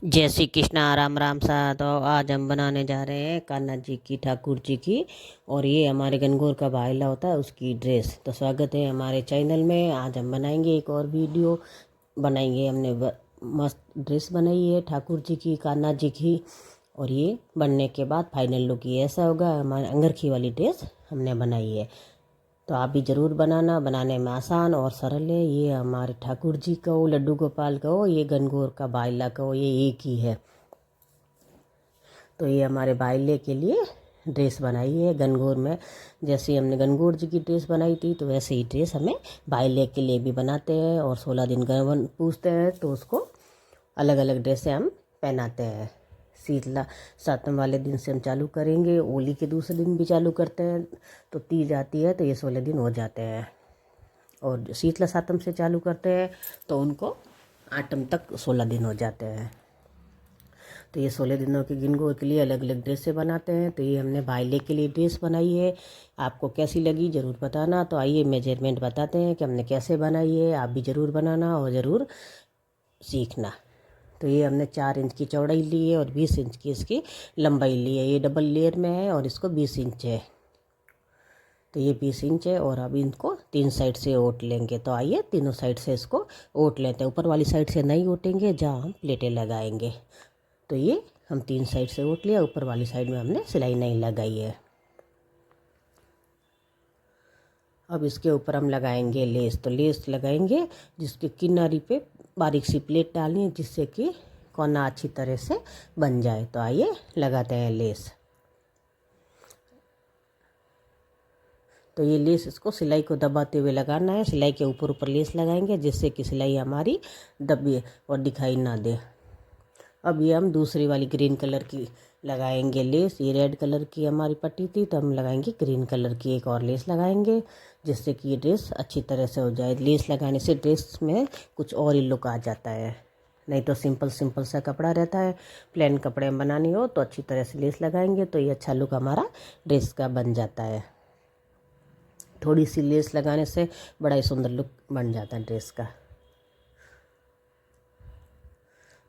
जय श्री कृष्णा, राम राम सा। तो आज हम बनाने जा रहे हैं कान्हा जी की, ठाकुर जी की, और ये हमारे गनगौर का भाईला होता है उसकी ड्रेस। तो स्वागत है हमारे चैनल में। आज हम बनाएंगे एक और वीडियो बनाएंगे। हमने मस्त ड्रेस बनाई है ठाकुर जी की, कान्हा जी की। और ये बनने के बाद फाइनल लुक ये ऐसा होगा। हमारे अंगरखी वाली ड्रेस हमने बनाई है। तो आप भी ज़रूर बनाना। बनाने में आसान और सरल है। ये हमारे ठाकुर जी का हो, लड्डू गोपाल का हो, ये गनगौर का बाइला का हो, ये एक ही है। तो ये हमारे बाइले के लिए ड्रेस बनाई है गनगौर में। जैसे हमने गनगौर जी की ड्रेस बनाई थी, तो वैसे ही ड्रेस हमें बाइले के लिए भी बनाते हैं। और 16 दिन गरबन पूजते हैं, तो उसको अलग अलग ड्रेसें हम पहनाते हैं। शीतला सातम वाले दिन से हम चालू करेंगे, होली के दूसरे दिन भी चालू करते हैं। तो तीज आती है तो ये 16 दिन हो जाते हैं। और जो शीतला सातम से चालू करते हैं तो उनको आठम तक 16 दिन हो जाते हैं। तो ये 16 दिनों के गिनगो के लिए अलग अलग ड्रेसें बनाते हैं। तो ये हमने भाईले के लिए ड्रेस बनाई है। आपको कैसी लगी ज़रूर बताना। तो आइए मेजरमेंट बताते हैं कि हमने कैसे बनाई है। आप भी ज़रूर बनाना और ज़रूर सीखना। तो ये हमने 4 इंच की चौड़ाई ली है और 20 इंच की इसकी लंबाई ली है। ये डबल लेयर में है और इसको 20 इंच है। तो ये 20 इंच है। और अब इनको 3 साइड से ओट लेंगे। तो आइए तीनों साइड से इसको ओट लेते हैं। ऊपर वाली साइड से नहीं ओटेंगे जहाँ हम प्लेटें लगाएंगे। तो ये हम 3 साइड से ओट लिया। ऊपर वाली साइड में हमने सिलाई नहीं लगाई है। अब इसके ऊपर हम लगाएंगे लेस। तो लेस लगाएंगे जिसके किनारी पे बारीक सी प्लेट डालनी है, जिससे कि कोना अच्छी तरह से बन जाए। तो आइए लगाते हैं लेस। तो ये लेस इसको सिलाई को दबाते हुए लगाना है। सिलाई के ऊपर ऊपर लेस लगाएंगे जिससे कि सिलाई हमारी दबे और दिखाई ना दे। अब ये हम दूसरी वाली ग्रीन कलर की लगाएंगे लेस। ये रेड कलर की हमारी पट्टी थी, तो हम लगाएंगे ग्रीन कलर की एक और लेस लगाएंगे, जिससे कि ये ड्रेस अच्छी तरह से हो जाए। लेस लगाने से ड्रेस में कुछ और ही लुक आ जाता है। नहीं तो सिंपल सिंपल सा कपड़ा रहता है। प्लेन कपड़े में बनानी हो तो अच्छी तरह से लेस लगाएंगे तो ये अच्छा लुक हमारा ड्रेस का बन जाता है। थोड़ी सी लेस लगाने से बड़ा ही सुंदर लुक बन जाता है ड्रेस का।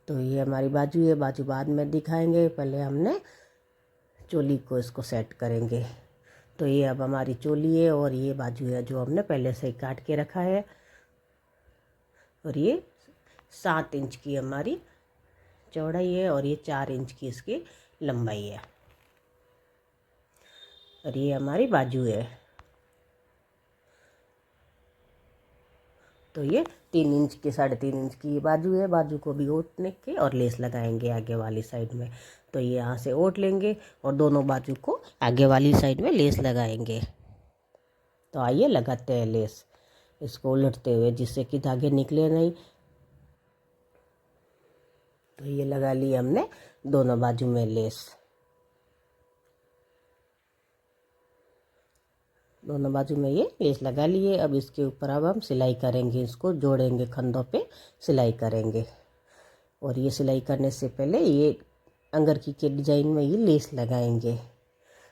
तो ये हमारी बाजू है। बाजू बाद में दिखाएंगे, पहले हमने चोली को इसको सेट करेंगे। तो ये अब हमारी चोली है और ये बाजू है जो हमने पहले से ही काट के रखा है। और ये 7 इंच की हमारी चौड़ाई है और ये 4 इंच की इसकी लंबाई है। और ये हमारी बाजू है। तो ये 3 इंच की, 3.5 इंच की बाजू है। बाजू को भी ओटने के और लेस लगाएंगे आगे वाली साइड में। तो ये यहाँ से ओट लेंगे और दोनों बाजू को आगे वाली साइड में लेस लगाएंगे। तो आइए लगाते हैं लेस, इसको उलटते हुए जिससे कि धागे निकले नहीं। तो ये लगा ली हमने दोनों बाजू में लेस। दोनों बाजू में ये लेस लगा लिए। अब इसके ऊपर अब हम सिलाई करेंगे, इसको जोड़ेंगे, खंदों पे सिलाई करेंगे। और ये सिलाई करने से पहले ये अंगरखी के डिजाइन में ये लेस लगाएंगे।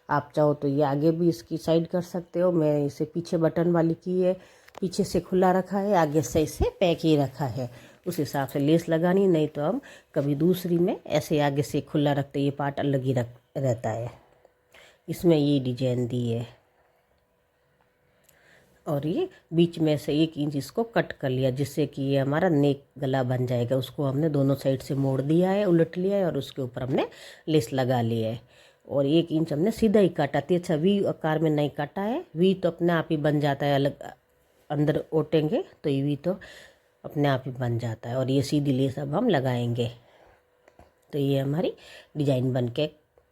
आप चाहो तो ये आगे भी इसकी साइड कर सकते हो। मैं इसे पीछे बटन वाली की है, पीछे से खुला रखा है, आगे से इसे पैक ही रखा है। उस हिसाब से लेस लगानी। नहीं तो हम कभी दूसरी में ऐसे आगे से खुला रखते, ये पार्ट अलग ही रख रहता है। इसमें ये डिजाइन दी है। और ये बीच में से 1 इंच इसको कट कर लिया, जिससे कि ये हमारा नेक गला बन जाएगा। उसको हमने दोनों साइड से मोड़ दिया है, उलट लिया है और उसके ऊपर हमने लेस लगा लिया है। और 1 इंच हमने सीधा ही काटा थी। अच्छा, वी आकार में नहीं काटा है। वी तो अपने आप ही बन जाता है, अलग अंदर ओटेंगे तो ये वी तो अपने आप ही बन जाता है। और ये सीधी लेस अब हम लगाएंगे। तो ये हमारी डिजाइन बन के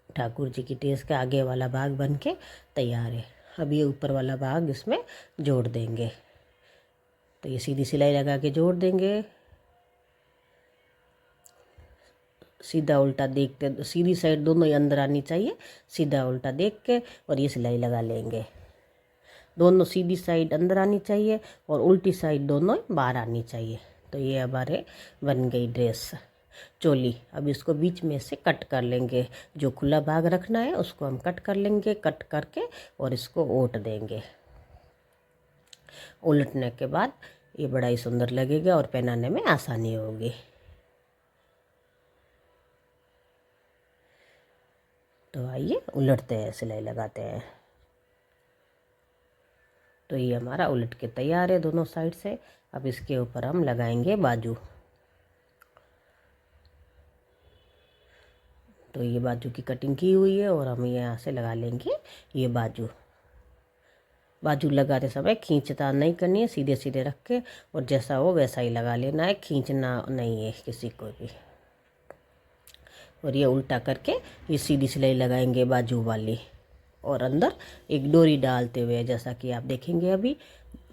ठाकुर जी की ड्रेस का आगे वाला भाग बन के तैयार है। अब ये ऊपर वाला भाग इसमें जोड़ देंगे। तो ये सीधी सिलाई लगा के जोड़ देंगे। सीधा उल्टा देखते, सीधी साइड दोनों ही अंदर आनी चाहिए। सीधा उल्टा देख के और ये सिलाई लगा लेंगे। दोनों सीधी साइड अंदर आनी चाहिए और उल्टी साइड दोनों बाहर आनी चाहिए। तो ये हमारे बन गई ड्रेस चोली। अब इसको बीच में से कट कर लेंगे। जो खुला भाग रखना है उसको हम कट कर लेंगे। कट करके और इसको ओट देंगे। उलटने के बाद ये बड़ा ही सुंदर लगेगा और पहनाने में आसानी होगी। तो आइए उलटते हैं, सिलाई लगाते हैं। तो ये हमारा उलट के तैयार है दोनों साइड से। अब इसके ऊपर हम लगाएंगे बाजू। तो ये बाजू की कटिंग की हुई है और हम यहाँ से लगा लेंगे ये बाजू। बाजू लगाते समय खींचतान नहीं करनी है, सीधे सीधे रख के और जैसा हो वैसा ही लगा लेना है, खींचना नहीं है किसी को भी। और ये उल्टा करके ये सीधी सिलाई लगाएंगे बाजू वाली, और अंदर एक डोरी डालते हुए, जैसा कि आप देखेंगे अभी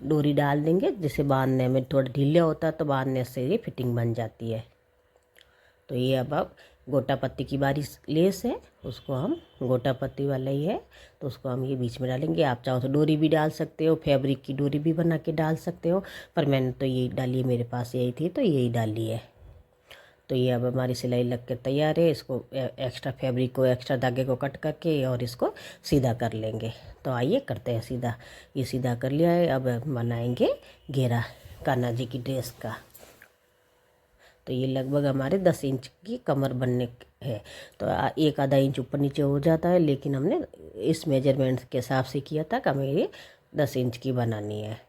डोरी डाल देंगे, जिसे बांधने में थोड़ा ढीला होता है तो बांधने से ये फिटिंग बन जाती है। तो ये अब गोटा पत्ती की बारी लेस है, उसको हम गोटा पत्ती वाला ही है तो उसको हम ये बीच में डालेंगे। आप चाहो तो डोरी भी डाल सकते हो, फैब्रिक की डोरी भी बना के डाल सकते हो, पर मैंने तो यही डाली है, मेरे पास यही थी तो यही डाली है। तो ये अब हमारी सिलाई लग के तैयार है। इसको एक्स्ट्रा फैब्रिक को, एक्स्ट्रा धागे को कट करके और इसको सीधा कर लेंगे। तो आइए करते हैं सीधा। ये सीधा कर लिया है, अब बनाएंगे घेरा कान्हा जी की ड्रेस का। तो ये लगभग हमारे 10 इंच की कमर बनने है। तो एक आधा इंच ऊपर नीचे हो जाता है, लेकिन हमने इस मेजरमेंट के हिसाब से किया था कि हमें ये 10 इंच की बनानी है।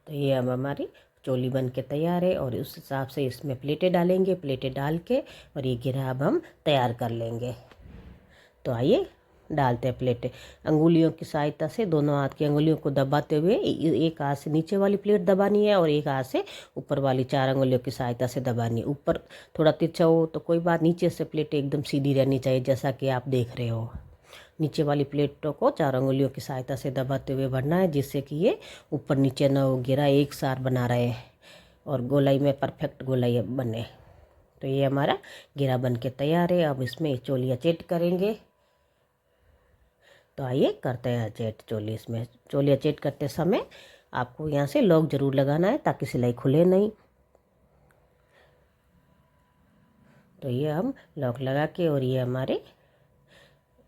तो ये अब हमारी चोली बन के तैयार है और उस हिसाब से इसमें प्लेटें डालेंगे। प्लेटें डाल के और ये घेरा अब हम तैयार कर लेंगे। तो आइए डालते हैं प्लेटें। अंगुलियों की सहायता से दोनों हाथ की अंगुलियों को दबाते हुए एक हाथ से नीचे वाली प्लेट दबानी है और एक हाथ से ऊपर वाली 4 अंगुलियों की सहायता से दबानी है। ऊपर थोड़ा तिरछा हो तो कोई बात, नीचे से प्लेटें एकदम सीधी रहनी चाहिए, जैसा कि आप देख रहे हो। नीचे वाली प्लेटों को 4 अंगुलियों की सहायता से दबाते हुए भरना है, जिससे कि ये ऊपर नीचे न हो, घेरा एक साथ बना रहे और गोलाई में परफेक्ट गोलाई बने। तो ये हमारा घेरा बन के तैयार है। अब इसमें चोलियाँ चेट करेंगे। तो आइए करते हैं चेट चोली। इसमें चोलियाँ चेट करते समय आपको यहाँ से लॉक ज़रूर लगाना है ताकि सिलाई खुले नहीं। तो ये हम लॉक लगा के और ये हमारे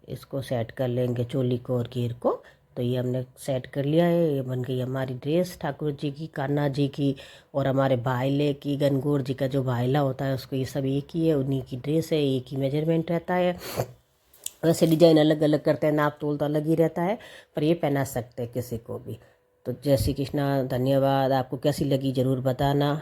इसको सेट कर लेंगे, चोली को और घेर को। तो ये हमने सेट कर लिया है। ये बन गई हमारी ड्रेस ठाकुर जी की, कान्हा जी की और हमारे भाईले की। गणगौर जी का जो भाईला होता है उसको ये सब एक ही है, उन्हीं की ड्रेस है, एक ही मेजरमेंट रहता है। वैसे डिजाइन अलग अलग करते हैं, नाप तोल तो अलग ही रहता है, पर ये पहना सकते हैं किसी को भी। तो जय श्री कृष्णा, धन्यवाद। आपको कैसी लगी ज़रूर बताना।